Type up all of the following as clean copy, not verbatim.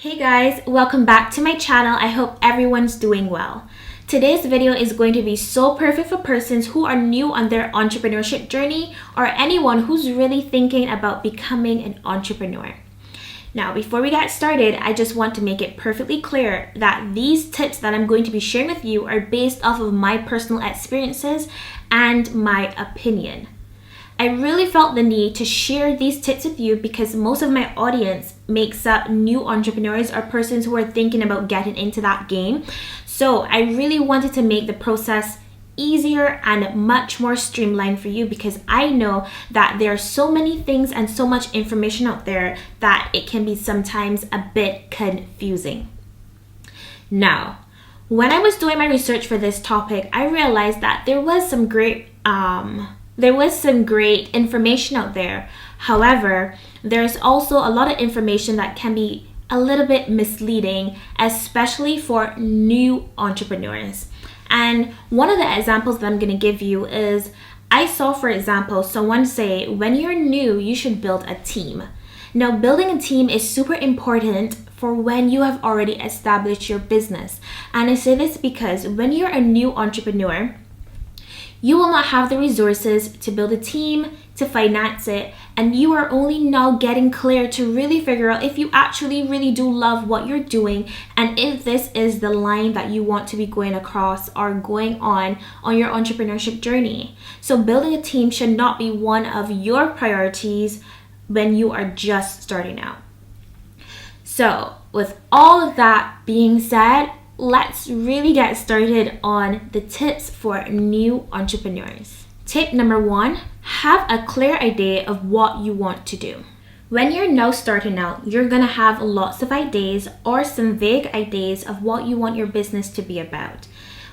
Hey guys, welcome back to my channel. I hope everyone's doing well. Today's video is going to be so perfect for persons who are new on their entrepreneurship journey or anyone who's really thinking about becoming an entrepreneur. Now, before we get started, I just want to make it perfectly clear that these tips that I'm going to be sharing with you are based off of my personal experiences and my opinion. I really felt the need to share these tips with you because most of my audience makes up new entrepreneurs or persons who are thinking about getting into that game. So I really wanted to make the process easier and much more streamlined for you because I know that there are so many things and so much information out there that it can be sometimes a bit confusing. Now, when I was doing my research for this topic, I realized that there was some great information out there. However, there's also a lot of information that can be a little bit misleading, especially for new entrepreneurs. And one of the examples that I'm going to give you is I saw, for example, someone say, when you're new, you should build a team. Now, building a team is super important for when you have already established your business. And I say this because when you're a new entrepreneur, you will not have the resources to build a team, to finance it, and you are only now getting clear to really figure out if you actually really do love what you're doing and if this is the line that you want to be going across or going on your entrepreneurship journey. So building a team should not be one of your priorities when you are just starting out. So with all of that being said, let's really get started on the tips for new entrepreneurs. Tip number 1, have a clear idea of what you want to do. When you're now starting out, you're gonna have lots of ideas or some vague ideas of what you want your business to be about.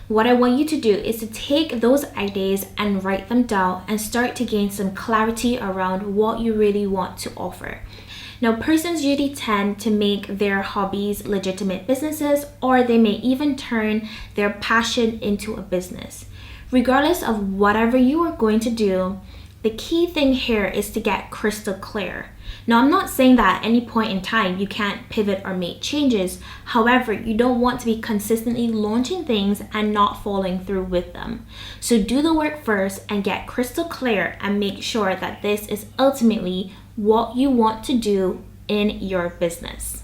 What I want you to do is to take those ideas and write them down and start to gain some clarity around what you really want to offer. Now, persons usually tend to make their hobbies legitimate businesses, or they may even turn their passion into a business. Regardless of whatever you are going to do, the key thing here is to get crystal clear. Now, I'm not saying that at any point in time you can't pivot or make changes. However, you don't want to be consistently launching things and not following through with them. So do the work first and get crystal clear and make sure that this is ultimately what you want to do in your business.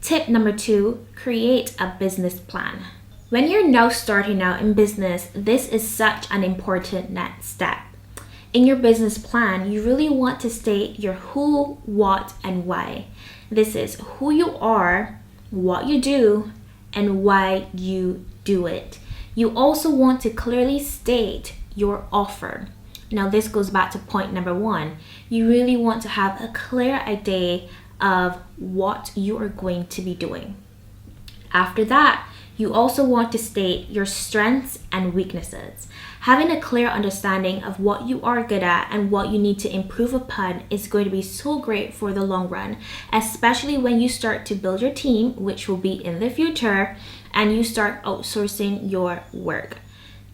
Tip number 2, create a business plan. When you're now starting out in business, this is such an important next step. In your business plan, you really want to state your who, what, and why. This is who you are, what you do, and why you do it. You also want to clearly state your offer. Now, this goes back to point number 1. You really want to have a clear idea of what you are going to be doing. After that, you also want to state your strengths and weaknesses. Having a clear understanding of what you are good at and what you need to improve upon is going to be so great for the long run, especially when you start to build your team, which will be in the future, and you start outsourcing your work.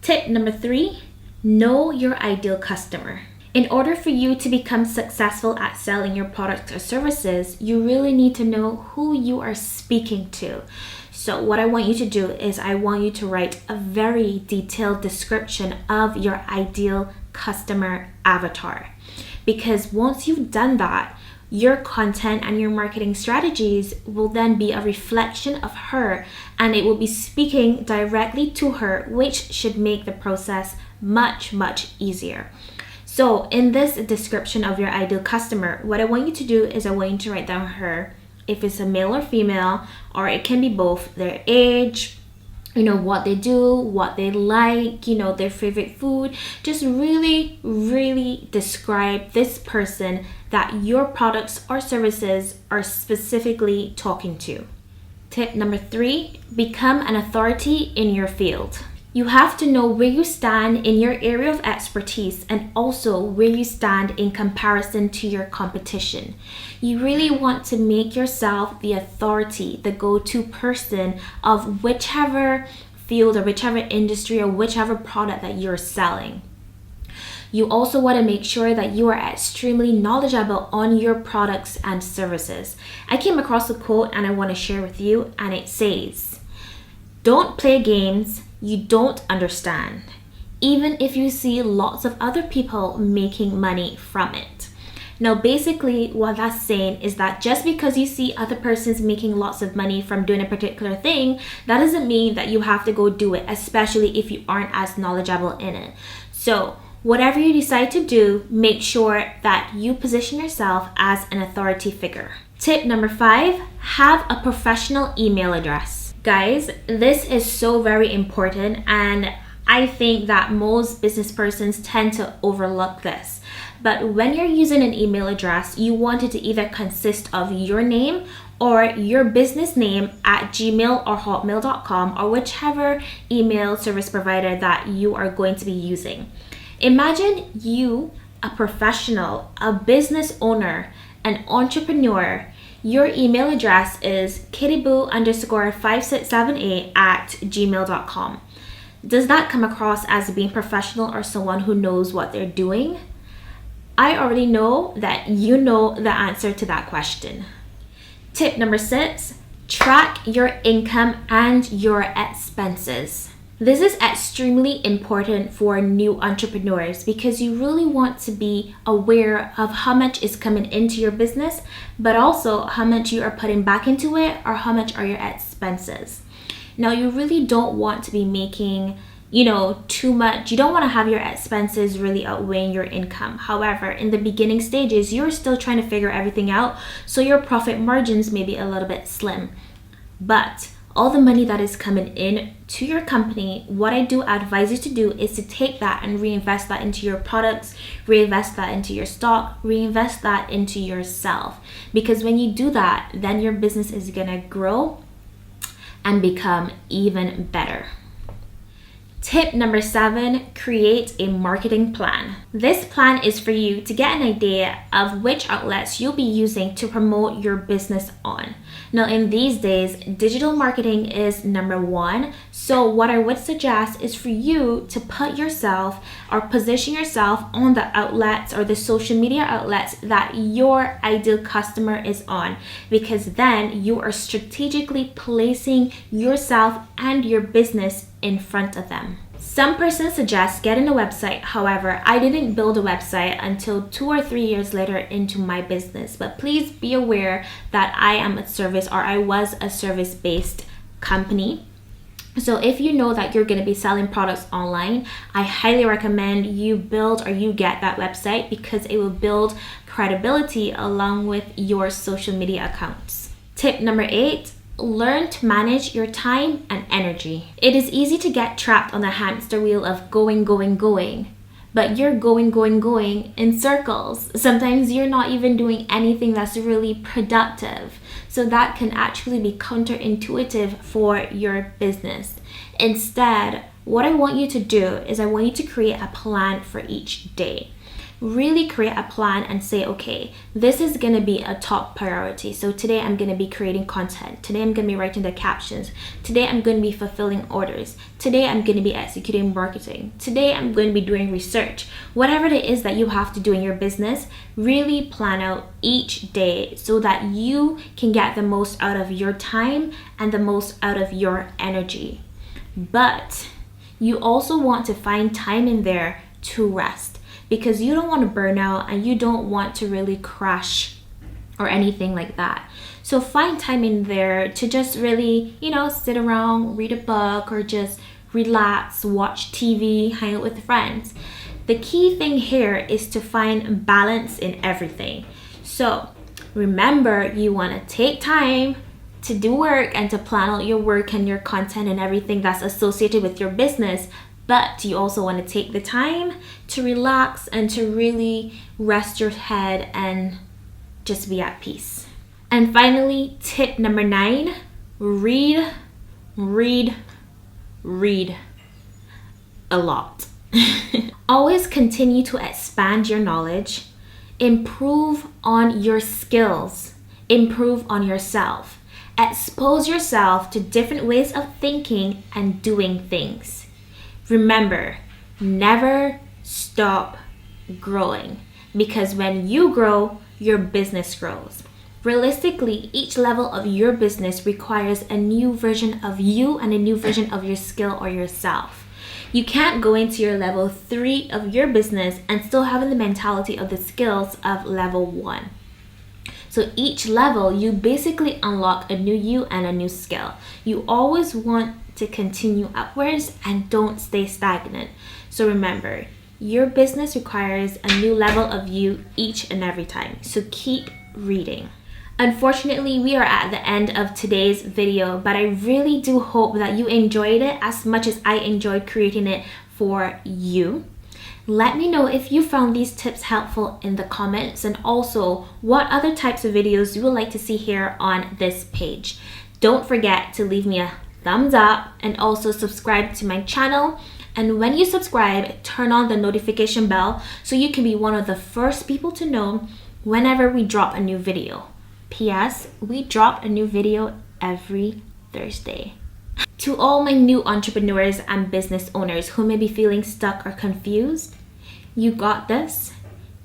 Tip number 3, know your ideal customer. In order for you to become successful at selling your products or services, you really need to know who you are speaking to. So what I want you to do is I want you to write a very detailed description of your ideal customer avatar. Because once you've done that, your content and your marketing strategies will then be a reflection of her, and it will be speaking directly to her, which should make the process much easier. So in this description of your ideal customer, what I want you to do is I want you to write down her, if it's a male or female, or it can be both, their age, what they do, what they like, their favorite food. Just really describe this person that your products or services are specifically talking to. Tip number 3, become an authority in your field. You have to know where you stand in your area of expertise and also where you stand in comparison to your competition. You really want to make yourself the authority, the go-to person of whichever field or whichever industry or whichever product that you're selling. You also want to make sure that you are extremely knowledgeable on your products and services. I came across a quote and I want to share with you, and it says, "Don't play games you don't understand, even if you see lots of other people making money from it." Now, basically, what that's saying is that just because you see other persons making lots of money from doing a particular thing, that doesn't mean that you have to go do it, especially if you aren't as knowledgeable in it. So, whatever you decide to do, make sure that you position yourself as an authority figure. Tip number 5, have a professional email address. Guys, this is so very important, and I think that most business persons tend to overlook this. But when you're using an email address, you want it to either consist of your name or your business name at gmail or hotmail.com, or whichever email service provider that you are going to be using. Imagine you, a professional, a business owner, an entrepreneur. Your email address is kittyboo_5678 at gmail.com. Does that come across as being professional or someone who knows what they're doing? I already know that you know the answer to that question. Tip number 6, track your income and your expenses. This is extremely important for new entrepreneurs because you really want to be aware of how much is coming into your business, but also how much you are putting back into it, or how much are your expenses. Now, you really don't want to be making too much. You don't want to have your expenses really outweighing your income. However, in the beginning stages, you're still trying to figure everything out, so your profit margins may be a little bit slim. But all the money that is coming in to your company, what I do advise you to do is to take that and reinvest that into your products, reinvest that into your stock, reinvest that into yourself. Because when you do that, then your business is gonna grow and become even better. Tip number 7, create a marketing plan. This plan is for you to get an idea of which outlets you'll be using to promote your business on. Now, in these days, digital marketing is number 1. So what I would suggest is for you to put yourself or position yourself on the outlets or the social media outlets that your ideal customer is on, because then you are strategically placing yourself and your business in front of them. Some persons suggest getting a website. However, I didn't build a website until 2 or 3 years later into my business. But please be aware that I am a service, or I was a service-based company. So if you know that you're going to be selling products online, I highly recommend you build or you get that website, because it will build credibility along with your social media accounts. Tip number 8, learn to manage your time and energy. It is easy to get trapped on the hamster wheel of going, but you're going in circles. Sometimes you're not even doing anything that's really productive. So that can actually be counterintuitive for your business. Instead, what I want you to do is I want you to create a plan for each day. Really create a plan and say, okay, this is going to be a top priority. So today I'm going to be creating content. Today I'm going to be writing the captions. Today I'm going to be fulfilling orders. Today I'm going to be executing marketing. Today I'm going to be doing research. Whatever it is that you have to do in your business, really plan out each day so that you can get the most out of your time and the most out of your energy. But you also want to find time in there to rest, because you don't want to burn out and you don't want to really crash or anything like that. So find time in there to just really, sit around, read a book, or just relax, watch TV, hang out with friends. The key thing here is to find balance in everything. So remember, you want to take time to do work and to plan out your work and your content and everything that's associated with your business. But you also want to take the time to relax and to really rest your head and just be at peace. And finally, tip number 9, read a lot. Always continue to expand your knowledge, improve on your skills, improve on yourself, expose yourself to different ways of thinking and doing things. Remember, never stop growing, because when you grow, your business grows. Realistically, each level of your business requires a new version of you and a new version of your skill or yourself. You can't go into your level 3 of your business and still having the mentality of the skills of level 1. So each level, you basically unlock a new you and a new skill. You always want to continue upwards and don't stay stagnant. So remember, your business requires a new level of you each and every time. So keep reading. Unfortunately, we are at the end of today's video, but I really do hope that you enjoyed it as much as I enjoyed creating it for you. Let me know if you found these tips helpful in the comments, and also what other types of videos you would like to see here on this page. Don't forget to leave me a thumbs up and also subscribe to my channel. And when you subscribe, turn on the notification bell so you can be one of the first people to know whenever we drop a new video. P.S. We drop a new video every Thursday. To all my new entrepreneurs and business owners who may be feeling stuck or confused, you got this.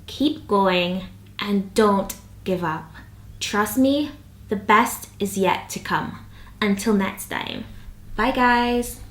Keep going and don't give up. Trust me, the best is yet to come. Until next time. Bye guys.